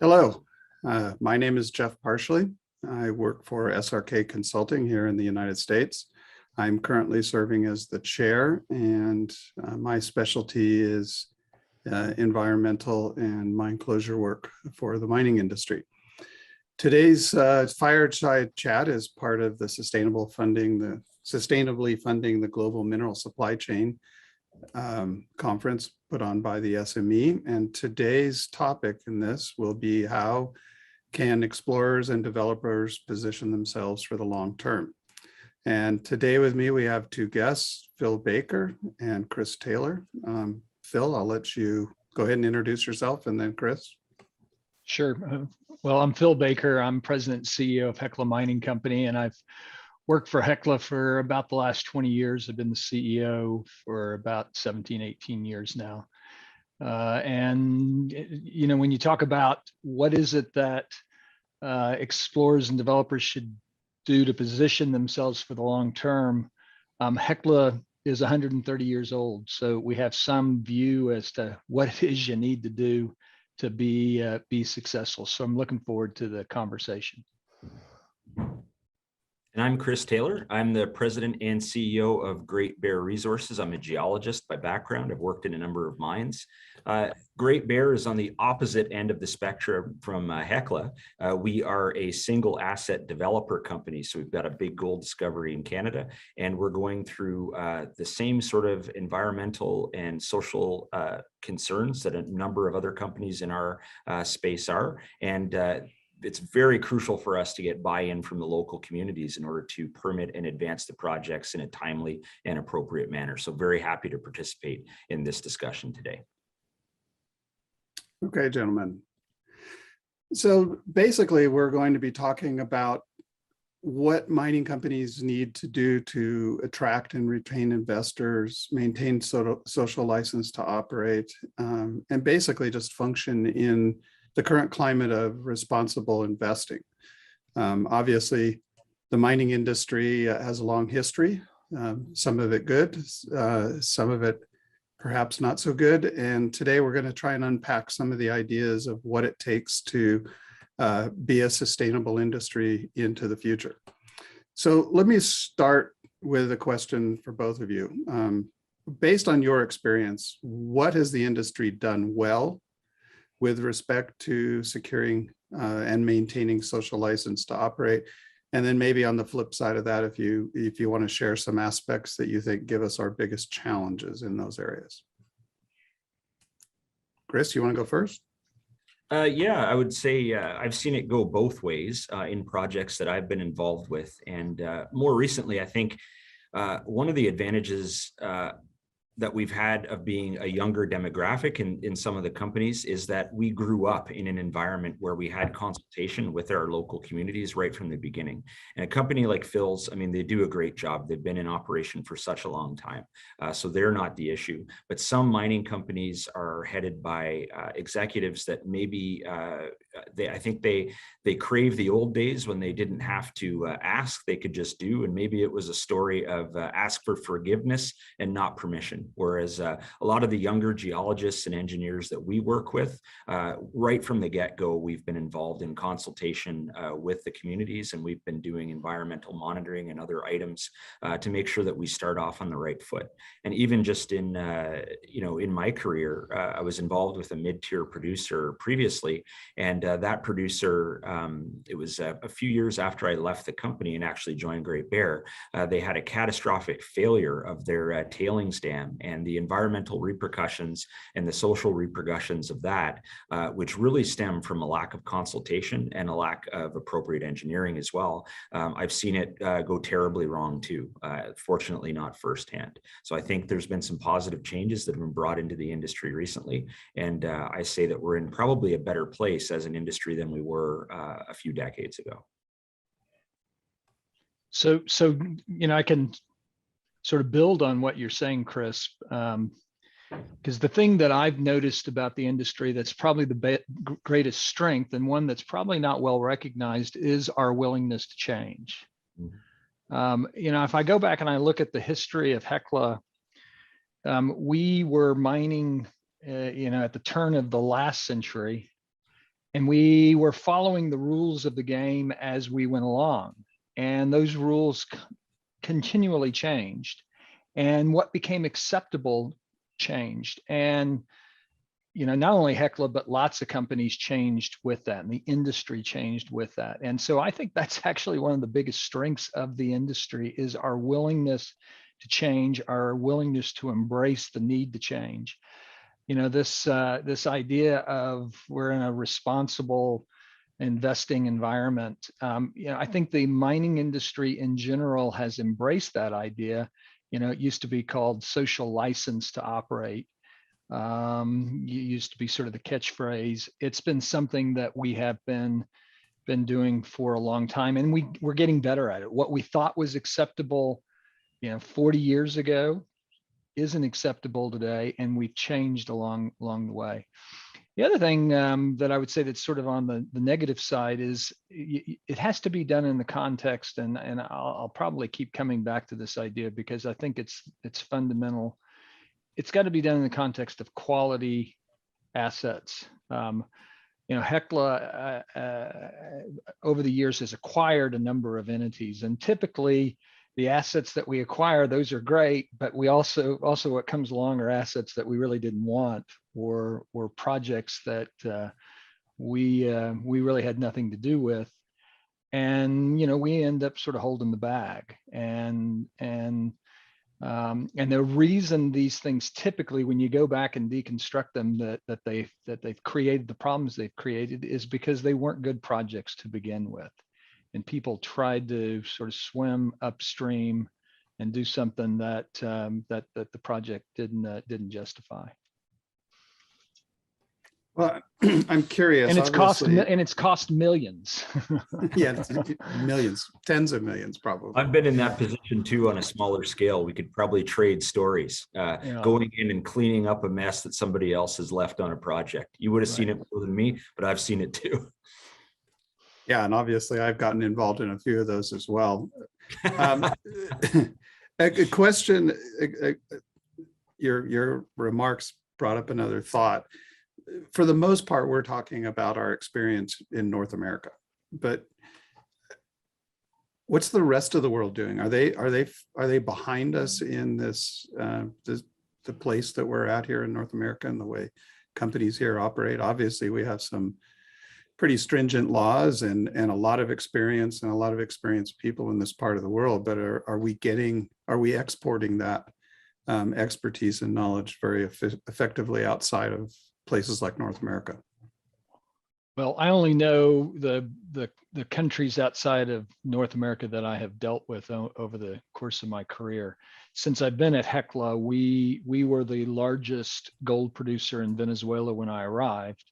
Hello, my name is Jeff Parsley. I work for SRK Consulting here in the United States. I'm currently serving as the chair, and my specialty is environmental and mine closure work for the mining industry. Today's Fireside Chat is part of the sustainably funding the global mineral supply chain conference put on by the SME. And today's topic in this will be how can explorers and developers position themselves for the long term. And today with me, we have two guests, Phil Baker and Chris Taylor. Phil, I'll let you go ahead and introduce yourself, and then Chris. Sure. Well, I'm Phil Baker. I'm president and CEO of Hecla Mining Company, and I've worked for Hecla for about the last 20 years. I've been the CEO for about 17, 18 years now. And when you talk about what is it that explorers and developers should do to position themselves for the long term, Hecla is 130 years old. So we have some view as to what it is you need to do to be successful. So I'm looking forward to the conversation. And I'm Chris Taylor. I'm the president and CEO of Great Bear Resources. I'm a geologist by background. I've worked in a number of mines. Great Bear is on the opposite end of the spectrum from Hecla. We are a single asset developer company. So we've got a big gold discovery in Canada, and we're going through the same sort of environmental and social concerns that a number of other companies in our space are. And it's very crucial for us to get buy-in from the local communities in order to permit and advance the projects in a timely and appropriate manner. So very happy to participate in this discussion today. Okay, gentlemen. So basically, we're going to be talking about what mining companies need to do to attract and retain investors, maintain social license to operate, and basically just function in the current climate of responsible investing. Obviously, the mining industry has a long history, some of it good, some of it perhaps not so good. And today we're going to try and unpack some of the ideas of what it takes to be a sustainable industry into the future. So let me start with a question for both of you. Based on your experience, what has the industry done well with respect to securing and maintaining social license to operate? And then maybe on the flip side of that, if you want to share some aspects that you think give us our biggest challenges in those areas. Chris, you want to go first? Yeah, I would say I've seen it go both ways in projects that I've been involved with. And more recently, I think one of the advantages that we've had of being a younger demographic in some of the companies is that we grew up in an environment where we had consultation with our local communities right from the beginning. And a company like Phil's, I mean, they do a great job. They've been in operation for such a long time. So they're not the issue. But some mining companies are headed by executives that maybe I think they crave the old days when they didn't have to ask, they could just do. And maybe it was a story of ask for forgiveness and not permission. Whereas a lot of the younger geologists and engineers that we work with, right from the get-go, we've been involved in consultation with the communities, and we've been doing environmental monitoring and other items to make sure that we start off on the right foot. And even just in my career, I was involved with a mid-tier producer previously, and that producer, it was a few years after I left the company and actually joined Great Bear, they had a catastrophic failure of their tailings dam, and the environmental repercussions and the social repercussions of that, which really stem from a lack of consultation and a lack of appropriate engineering as well. I've seen it go terribly wrong too, fortunately not firsthand. So I think there's been some positive changes that have been brought into the industry recently. And I say that we're in probably a better place as an industry than we were a few decades ago. So I can sort of build on what you're saying, Chris, because the thing that I've noticed about the industry that's probably the greatest strength, and one that's probably not well recognized, is our willingness to change. If I go back and I look at the history of Hecla, we were mining, at the turn of the last century, And we were following the rules of the game as we went along. And those rules continually changed. And what became acceptable changed. And not only Hecla, but lots of companies changed with that, and the industry changed with that. And so I think that's actually one of the biggest strengths of the industry is our willingness to change, our willingness to embrace the need to change. This idea of we're in a responsible investing environment. I think the mining industry in general has embraced that idea. It used to be called social license to operate. Used to be sort of the catchphrase. It's been something that we have been doing for a long time, and we're getting better at it. What we thought was acceptable, 40 years ago isn't acceptable today, and we've changed along the way. The other thing that I would say that's sort of on the negative side is it has to be done in the context, and I'll probably keep coming back to this idea because I think it's fundamental. It's got to be done in the context of quality assets. Hecla over the years has acquired a number of entities, and typically the assets that we acquire, those are great, but we also what comes along are assets that we really didn't want, or projects that we really had nothing to do with, and we end up sort of holding the bag. And the reason these things typically, when you go back and deconstruct them, that they've created the problems they've created is because they weren't good projects to begin with, and people tried to sort of swim upstream and do something that the project didn't justify. Well, I'm curious. And it's cost millions. Yeah, millions, tens of millions, probably. I've been in that position too on a smaller scale. We could probably trade stories, going in and cleaning up a mess that somebody else has left on a project. You would have seen it more than me, but I've seen it too. Yeah, and obviously I've gotten involved in a few of those as well. A question, your remarks brought up another thought. For the most part, we're talking about our experience in North America, but what's the rest of the world doing? Are they behind us in this the place that we're at here in North America and the way companies here operate? Obviously, we have some pretty stringent laws and a lot of experience and a lot of experienced people in this part of the world, but are we exporting that expertise and knowledge very effectively outside of places like North America? Well, I only know the countries outside of North America that I have dealt with over the course of my career. Since I've been at Hecla, we were the largest gold producer in Venezuela when I arrived.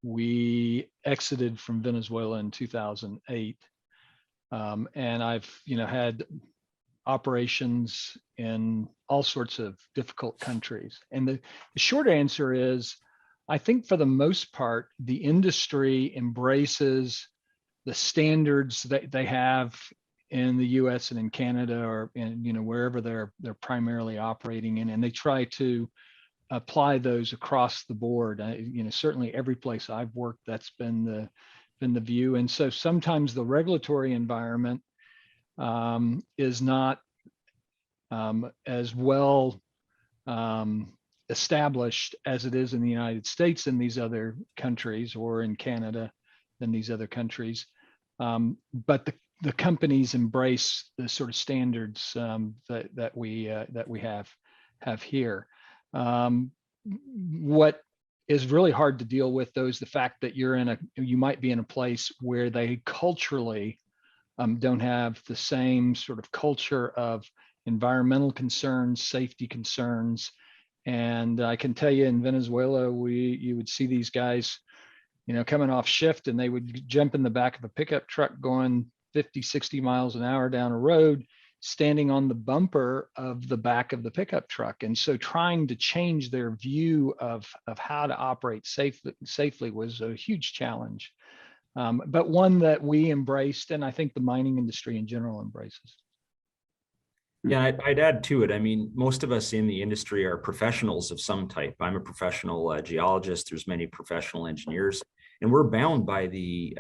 We exited from Venezuela in 2008, and I've had operations in all sorts of difficult countries. And the short answer is, I think for the most part, the industry embraces the standards that they have in the U.S. and in Canada, or in wherever they're primarily operating in, and they try to apply those across the board. Certainly every place I've worked, that's been the view. And so sometimes the regulatory environment is not as well established as it is in the United States and these other countries, or in Canada than these other countries. But the companies embrace the sort of standards that we have here. What is really hard to deal with, though, is the fact that you might be in a place where they culturally don't have the same sort of culture of environmental concerns, safety concerns. And I can tell you, in Venezuela, you would see these guys, coming off shift, and they would jump in the back of a pickup truck going 50, 60 miles an hour down a road, standing on the bumper of the back of the pickup truck. And so trying to change their view of how to operate safely was a huge challenge, but one that we embraced, and I think the mining industry in general embraces. Yeah, I'd add to it. I mean, most of us in the industry are professionals of some type. I'm a professional geologist. There's many professional engineers. and we're bound by the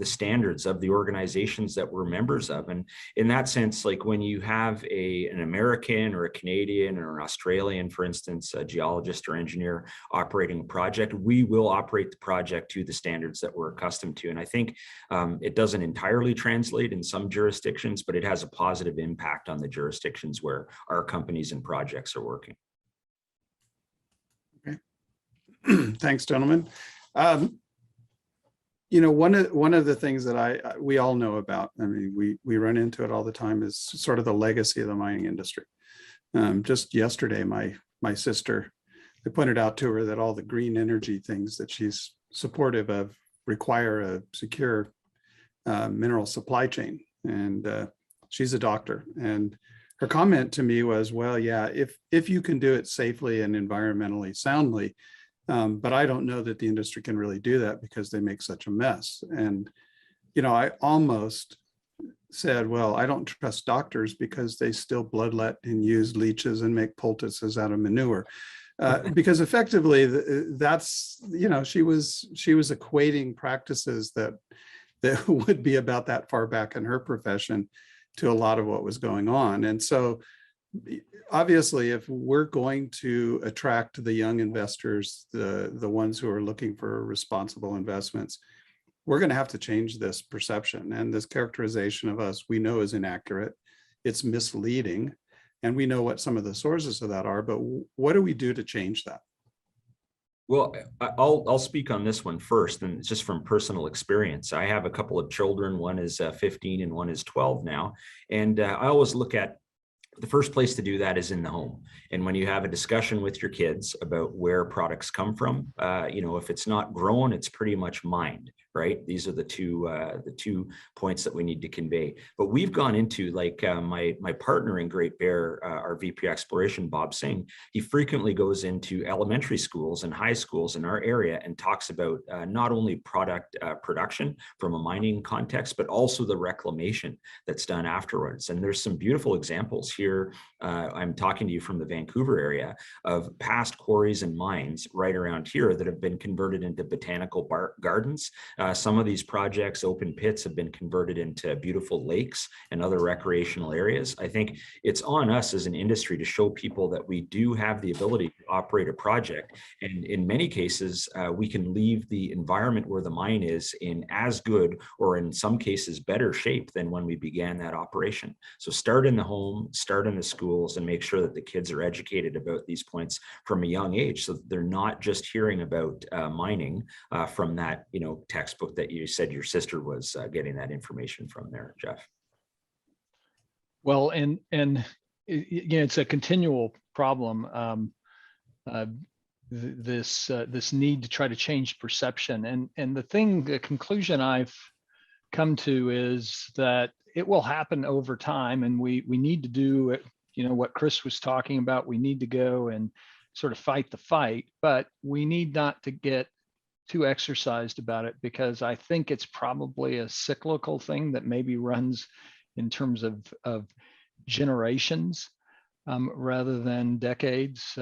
standards of the organizations that we're members of. And in that sense, like when you have an American or a Canadian or an Australian, for instance, a geologist or engineer operating a project, we will operate the project to the standards that we're accustomed to. And I think it doesn't entirely translate in some jurisdictions, but it has a positive impact on the jurisdictions where our companies and projects are working. Okay. Thanks, gentlemen. You know, one of the things that we all know about, I mean, we run into it all the time, is sort of the legacy of the mining industry. Just yesterday, my sister, I pointed out to her that all the green energy things that she's supportive of require a secure mineral supply chain. And she's a doctor. And her comment to me was, well, yeah, if you can do it safely and environmentally soundly, but I don't know that the industry can really do that because they make such a mess. And, you know, I almost said, well, I don't trust doctors because they still bloodlet and use leeches and make poultices out of manure. Because effectively that's, you know, she was equating practices that would be about that far back in her profession to a lot of what was going on. And so obviously, if we're going to attract the young investors, the ones who are looking for responsible investments, we're going to have to change this perception. And this characterization of us, we know, is inaccurate. It's misleading. And we know what some of the sources of that are, but what do we do to change that? Well, I'll speak on this one first, and it's just from personal experience. I have a couple of children. One is 15 and one is 12 now. And I always look at the first place to do that is in the home. And when you have a discussion with your kids about where products come from, you know, if it's not grown, it's pretty much mined, right? These are the two points that we need to convey. But we've gone into, like, my partner in Great Bear, our VP Exploration, Bob Singh, he frequently goes into elementary schools and high schools in our area and talks about not only product production from a mining context, but also the reclamation that's done afterwards. And there's some beautiful examples here. I'm talking to you from the Vancouver area of past quarries and mines right around here that have been converted into botanical gardens. Some of these projects, open pits, have been converted into beautiful lakes and other recreational areas. I think it's on us as an industry to show people that we do have the ability to operate a project. And in many cases, we can leave the environment where the mine is in as good, or in some cases better shape than when we began that operation. So start in the home, start in the schools, and make sure that the kids are educated about these points from a young age, so that they're not just hearing about mining from that, you know, textbook that you said your sister was getting that information from there, Jeff. Well, and you know, it's a continual problem. This need to try to change perception, and the conclusion I've come to is that it will happen over time, and we need to do it. You know, what Chris was talking about, we need to go and sort of fight the fight, but we need not to get too exercised about it, because I think it's probably a cyclical thing that maybe runs in terms of generations rather than decades,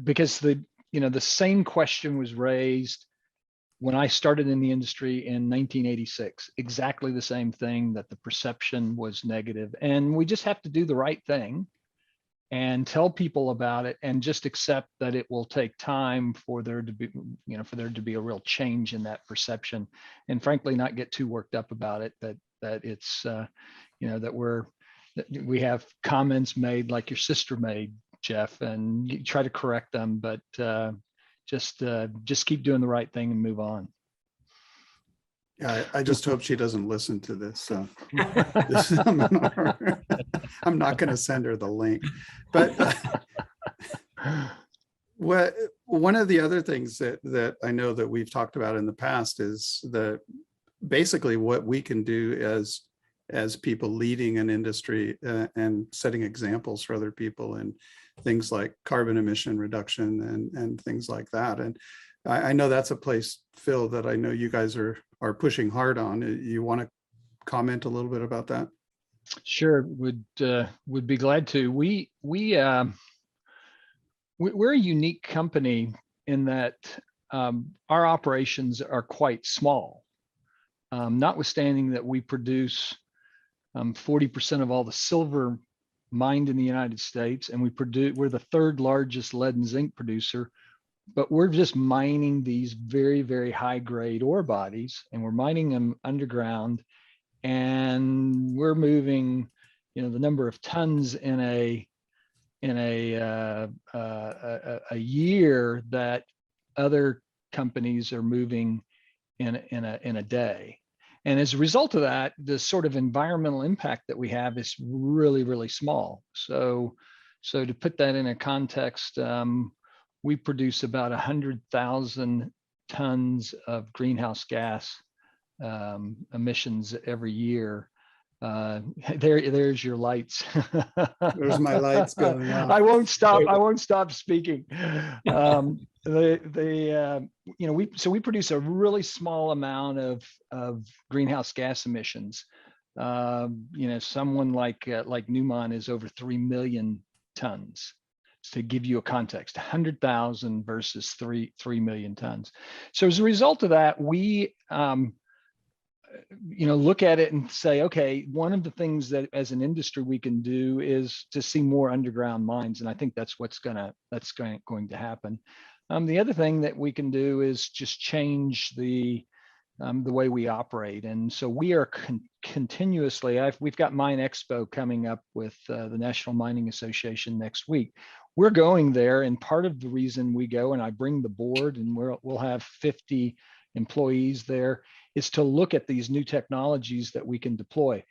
because the same question was raised when I started in the industry in 1986, exactly the same thing, that the perception was negative. And we just have to do the right thing and tell people about it, and just accept that it will take time for there to be a real change in that perception. And frankly, not get too worked up about it, that it's, that we have comments made like your sister made, Jeff, and you try to correct them, but just keep doing the right thing and move on. Yeah, I just hope she doesn't listen to this. So I'm not going to send her the link. But one of the other things that I know that we've talked about in the past is basically what we can do as people leading an industry and setting examples for other people, and things like carbon emission reduction and things like that. And I know that's a place, Phil, that I know you guys are pushing hard on. You want to comment a little bit about that? Sure, would be glad to. We're a unique company in that our operations are quite small, notwithstanding that we produce 40% of all the silver mined in the United States, and we're the third largest lead and zinc producer, but we're just mining these very, very high grade ore bodies, and we're mining them underground, and we're moving, the number of tons in a year that other companies are moving in a day. And as a result of that, the sort of environmental impact that we have is really, really small. So to put that in a context, we produce about 100,000 tons of greenhouse gas emissions every year. There's your lights. There's my lights going off. I won't stop speaking. We produce a really small amount of greenhouse gas emissions. Someone like Newmont is over 3 million tons. To give you a context, 100,000 versus 3 million tons. So as a result of that, we look at it and say, okay, one of the things that as an industry we can do is to see more underground mines, and I think that's going to happen. The other thing that we can do is just change the way we operate, and so we are continuously. We've got Mine Expo coming up with the National Mining Association next week. We're going there, and part of the reason we go, and I bring the board, and we'll have 50 employees there, is to look at these new technologies that we can deploy.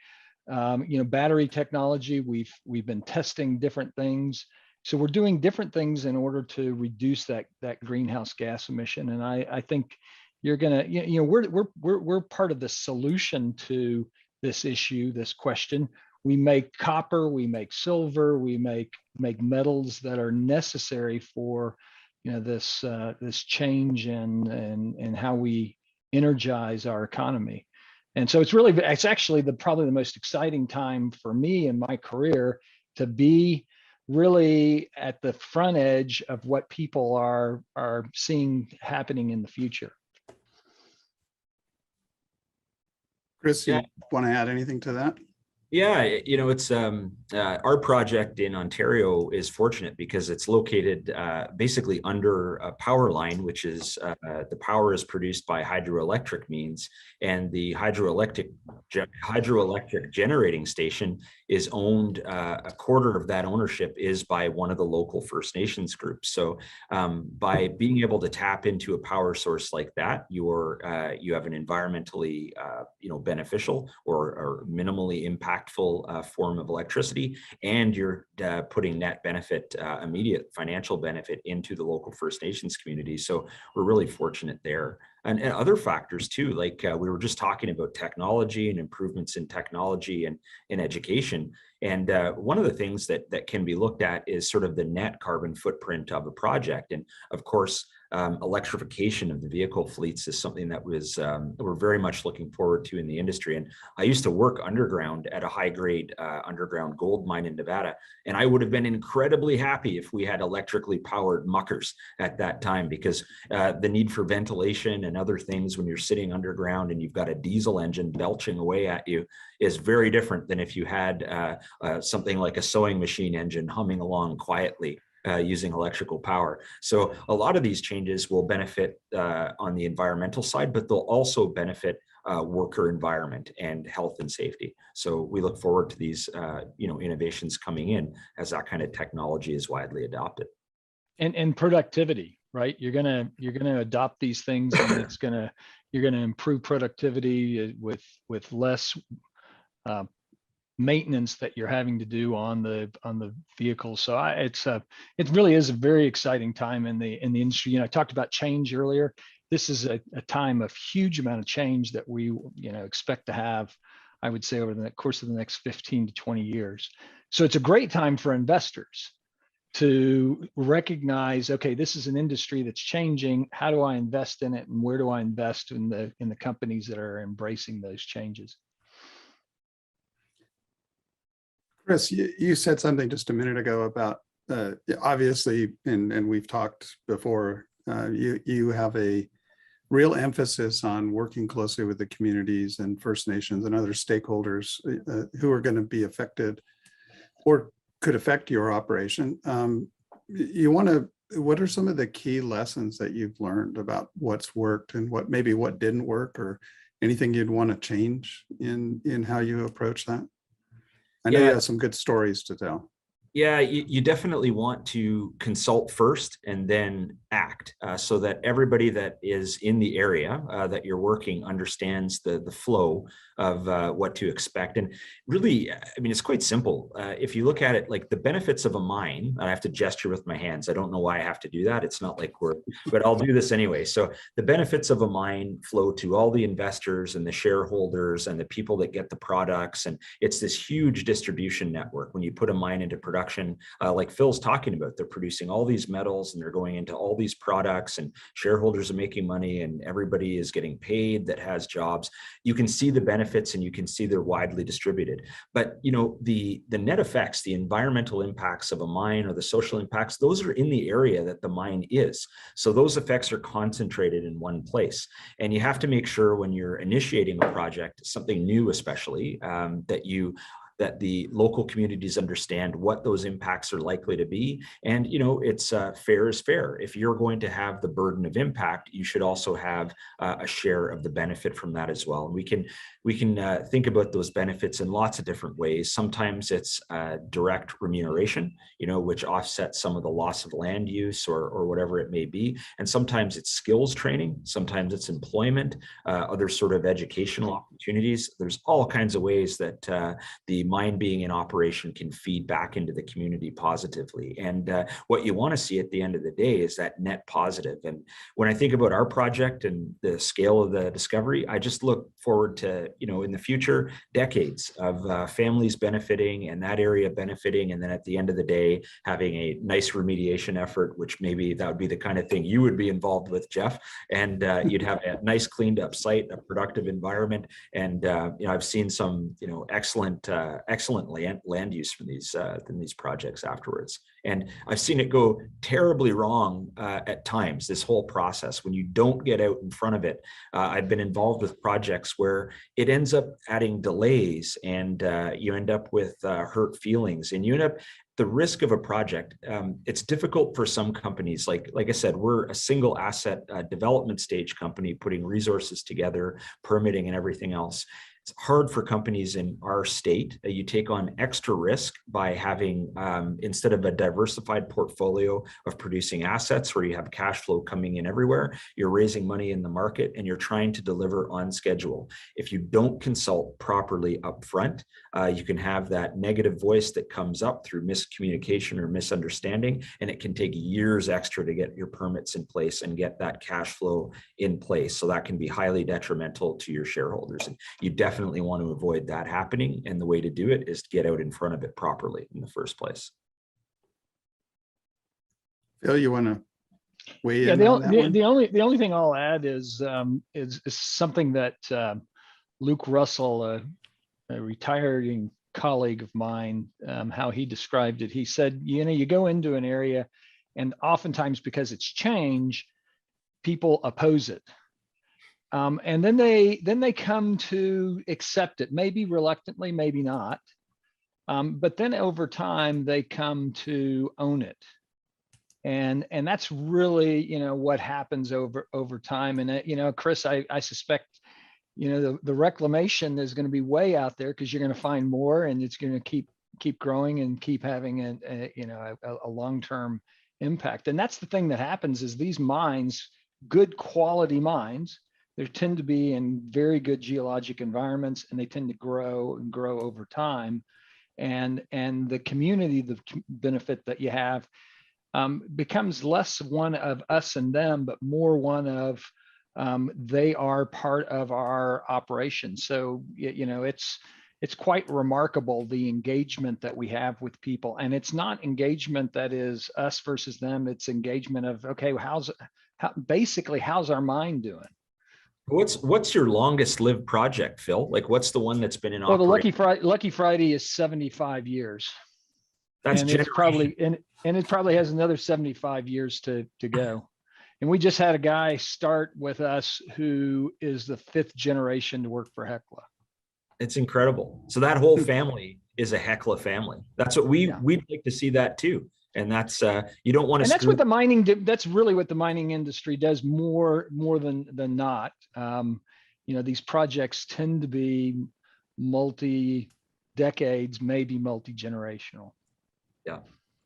Battery technology, we've been testing different things. So we're doing different things in order to reduce that greenhouse gas emission. And I think you're gonna, we're part of the solution to this issue, this question. We make copper, we make silver, we make metals that are necessary for this change in how we energize our economy. And so it's actually probably the most exciting time for me in my career to be really at the front edge of what people are seeing happening in the future. Chris, you want to add anything to that? Yeah, it's our project in Ontario is fortunate because it's located basically under a power line, which is the power is produced by hydroelectric means, and the hydroelectric generating station is owned. A quarter of that ownership is by one of the local First Nations groups. So by being able to tap into a power source like that, you have an environmentally beneficial or minimally impactful form of electricity, and you're putting net benefit, immediate financial benefit into the local First Nations community. So we're really fortunate there. And other factors too, like we were just talking about technology and improvements in technology and in education. And one of the things that can be looked at is sort of the net carbon footprint of a project. And of course, electrification of the vehicle fleets is something that we're very much looking forward to in the industry. And I used to work underground at a high grade underground gold mine in Nevada, and I would have been incredibly happy if we had electrically powered muckers at that time, because the need for ventilation and other things when you're sitting underground and you've got a diesel engine belching away at you is very different than if you had something like a sewing machine engine humming along quietly using electrical power. So a lot of these changes will benefit on the environmental side, but they'll also benefit worker environment and health and safety. So we look forward to these innovations coming in as that kind of technology is widely adopted. And productivity, right? You're gonna adopt these things, and you're gonna improve productivity with less maintenance that you're having to do on the vehicle. So it really is a very exciting time in the industry. I talked about change earlier. This is a time of huge amount of change that we expect to have, I would say, over the course of the next 15 to 20 years. So it's a great time for investors to recognize, okay, this is an industry that's changing. How do I invest in it, and where do I invest in the companies that are embracing those changes? Chris, you said something just a minute ago about obviously, and we've talked before You have a real emphasis on working closely with the communities and First Nations and other stakeholders who are going to be affected or could affect your operation. What are some of the key lessons that you've learned about what's worked and what didn't work, or anything you'd want to change in how you approach that? I know you have some good stories to tell. Yeah, you definitely want to consult first and then act, so that everybody that is in the area that you're working understands the flow of what to expect. And really, I mean, it's quite simple. If you look at it, like the benefits of a mine, I have to gesture with my hands. I don't know why I have to do that. It's not like but I'll do this anyway. So the benefits of a mine flow to all the investors and the shareholders and the people that get the products. And it's this huge distribution network. When you put a mine into production, like Phil's talking about, they're producing all these metals and they're going into all these products, and shareholders are making money and everybody is getting paid that has jobs. You can see the benefits and you can see they're widely distributed. But the net effects, the environmental impacts of a mine or the social impacts, those are in the area that the mine is. So those effects are concentrated in one place. And you have to make sure when you're initiating a project, something new especially, that the local communities understand what those impacts are likely to be. And, it's fair is fair. If you're going to have the burden of impact, you should also have a share of the benefit from that as well. And we can think about those benefits in lots of different ways. Sometimes it's direct remuneration, which offsets some of the loss of land use or whatever it may be. And sometimes it's skills training. Sometimes it's employment, other sort of educational opportunities. There's all kinds of ways that the mine being in operation can feed back into the community positively. And what you want to see at the end of the day is that net positive. And when I think about our project and the scale of the discovery, I just look forward to, in the future, decades of families benefiting and that area benefiting. And then at the end of the day, having a nice remediation effort, which maybe that would be the kind of thing you would be involved with, Jeff. And you'd have a nice cleaned up site, a productive environment. And, I've seen some, excellent land use from these projects afterwards. And I've seen it go terribly wrong at times, this whole process, when you don't get out in front of it. I've been involved with projects where it ends up adding delays and you end up with hurt feelings, and you end up the risk of a project. It's difficult for some companies. Like I said, we're a single asset development stage company putting resources together, permitting and everything else. It's hard for companies in our state. You take on extra risk by having, instead of a diversified portfolio of producing assets where you have cash flow coming in everywhere, you're raising money in the market and you're trying to deliver on schedule. If you don't consult properly up front, you can have that negative voice that comes up through miscommunication or misunderstanding, and it can take years extra to get your permits in place and get that cash flow in place. So that can be highly detrimental to your shareholders. And you definitely want to avoid that happening. And the way to do it is to get out in front of it properly in the first place. Phil, you want to weigh in? The only thing I'll add is something that Luke Russell, a retiring colleague of mine, how he described it. He said, you go into an area, and oftentimes because it's change, people oppose it. And then they come to accept it, maybe reluctantly, maybe not. But then over time, they come to own it. And that's really, what happens over time. And, Chris, I suspect, the reclamation is going to be way out there because you're going to find more, and it's going to keep growing and keep having a long-term impact. And that's the thing that happens is these mines, good quality mines, they tend to be in very good geologic environments, and they tend to grow over time. And the community, the benefit that you have becomes less one of us and them, but more one of they are part of our operation. So, it's quite remarkable, the engagement that we have with people. And it's not engagement that is us versus them. It's engagement of, okay, how's our mind doing? What's your longest lived project, Phil? Like, what's the one that's been in operation? The Lucky Friday is 75 years. That's and it's probably and it probably has another 75 years to go. And we just had a guy start with us who is the 5th generation to work for Hecla. It's incredible. So that whole family is a Hecla family. That's what we'd like to see that too. And that's you don't want to. And that's what the mining. That's really what the mining industry does more than not. These projects tend to be multi-decades, maybe multi-generational. Yeah.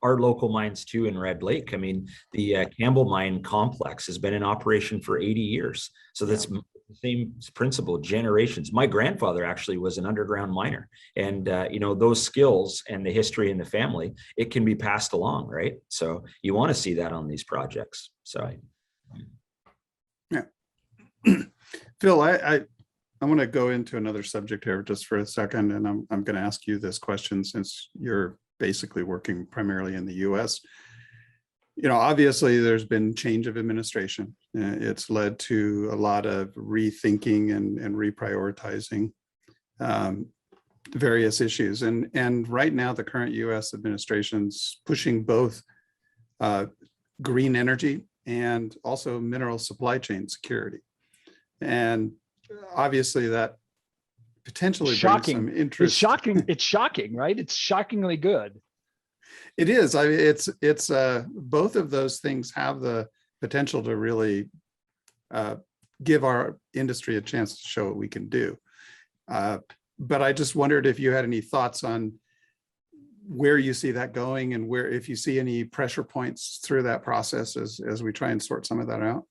Our local mines too in Red Lake. I mean, the Campbell Mine complex has been in operation for 80 years. So that's the same principle, generations. My grandfather actually was an underground miner, and those skills and the history in the family, it can be passed along, right? So you want to see that on these projects. So, yeah. Phil, I want to go into another subject here just for a second, and I'm going to ask you this question since you're basically working primarily in the US. Obviously there's been change of administration. It's led to a lot of rethinking and reprioritizing various issues. And right now the current US administration's pushing both green energy and also mineral supply chain security. And obviously that potentially brings some interest. It's shocking, right? It's shockingly good. It is. I mean, it's both of those things have the potential to really give our industry a chance to show what we can do. But I just wondered if you had any thoughts on where you see that going, and if you see any pressure points through that process as we try and sort some of that out.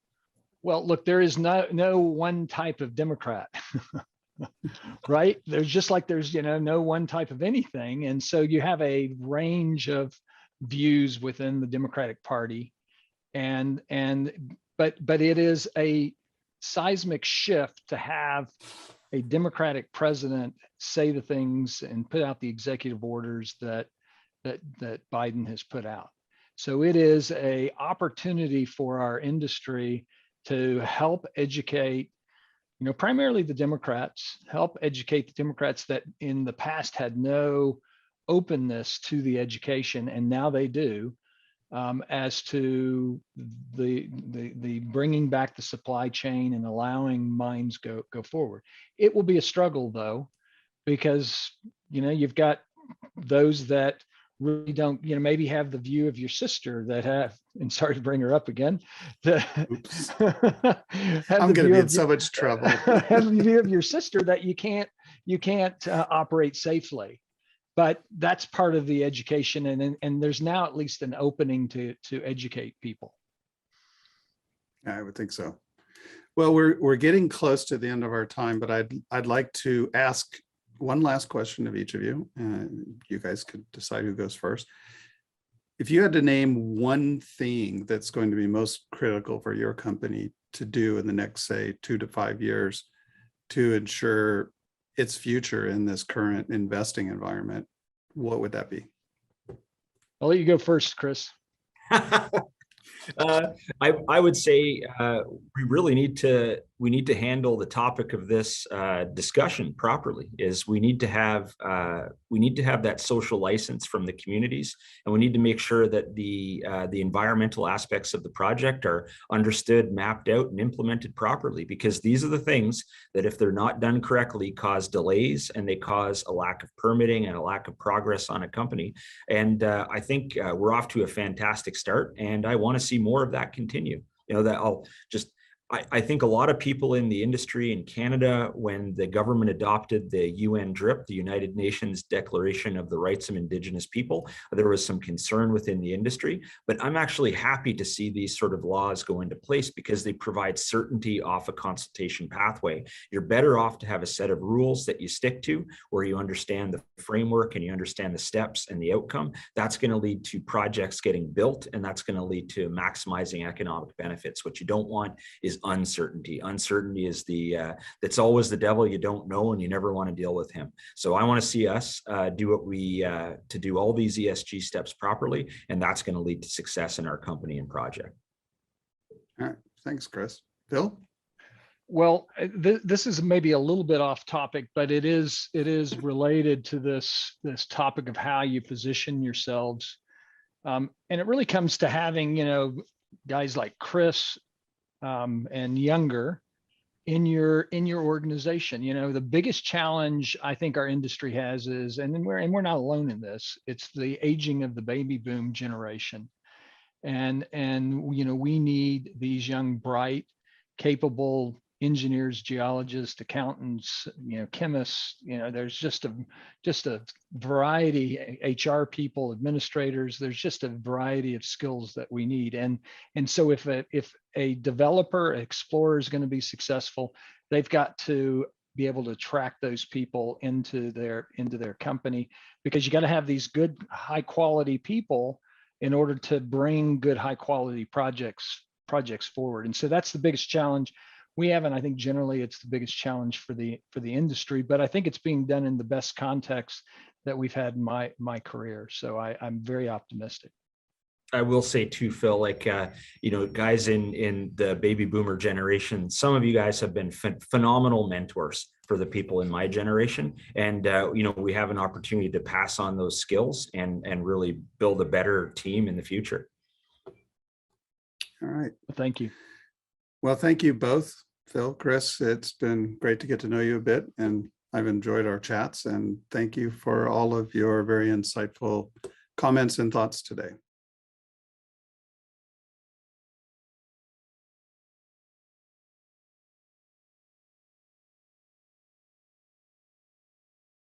Well, look, there is no one type of Democrat. Right? There's just like there's no one type of anything, and so you have a range of views within the Democratic Party, but it is a seismic shift to have a Democratic president say the things and put out the executive orders that Biden has put out. So it is a opportunity for our industry to help educate primarily the Democrats, help educate the Democrats that in the past had no openness to the education, and now they do, as to the bringing back the supply chain and allowing mines go forward. It will be a struggle though, because you've got those that really don't, maybe have the view of your sister that have, and sorry to bring her up again. I'm going to be in so much trouble. Have the view of your sister that you can't operate safely, but that's part of the education, and there's now at least an opening to educate people. I would think so. Well, we're getting close to the end of our time, but I'd like to ask one last question of each of you. You guys could decide who goes first. If you had to name one thing that's going to be most critical for your company to do in the next, say, 2 to 5 years to ensure its future in this current investing environment, what would that be? I'll let you go first, Chris. I would say we really need to handle the topic of this discussion properly. Is we need to have that social license from the communities, and we need to make sure that the environmental aspects of the project are understood, mapped out, and implemented properly. Because these are the things that, if they're not done correctly, cause delays, and they cause a lack of permitting and a lack of progress on a company. And I think we're off to a fantastic start, and I want to see more of that continue. I think a lot of people in the industry in Canada, when the government adopted the UN DRIP, the United Nations Declaration of the Rights of Indigenous People, there was some concern within the industry. But I'm actually happy to see these sort of laws go into place, because they provide certainty off a consultation pathway. You're better off to have a set of rules that you stick to, where you understand the framework and you understand the steps and the outcome. That's going to lead to projects getting built, and that's going to lead to maximizing economic benefits. What you don't want is uncertainty. Uncertainty is that's always the devil. You don't know, and you never want to deal with him. So I want to see us do all these ESG steps properly, and that's going to lead to success in our company and project. All right, thanks, Chris. Phil? Well, this is maybe a little bit off topic, but it is related to this topic of how you position yourselves, and it really comes to having guys like Chris and younger in your organization. You know, the biggest challenge I think our industry has is, and we're not alone in this, it's the aging of the baby boom generation. And you know, we need these young, bright, capable engineers, geologists, accountants, you know, chemists. You know, there's just a variety, HR people, administrators. There's just a variety of skills that we need. And so if a developer, explorer is going to be successful, they've got to be able to attract those people into their company, because you got to have these good, high quality people in order to bring good, high quality projects forward. And so that's the biggest challenge we have. And I think generally it's the biggest challenge for the industry, but I think it's being done in the best context that we've had in my career. So I'm very optimistic. I will say too, Phil, like, you know, guys in the baby boomer generation, some of you guys have been phenomenal mentors for the people in my generation. And, you know, we have an opportunity to pass on those skills and really build a better team in the future. All right. Thank you. Well, thank you both, Phil, Chris. It's been great to get to know you a bit, and I've enjoyed our chats, and thank you for all of your very insightful comments and thoughts today.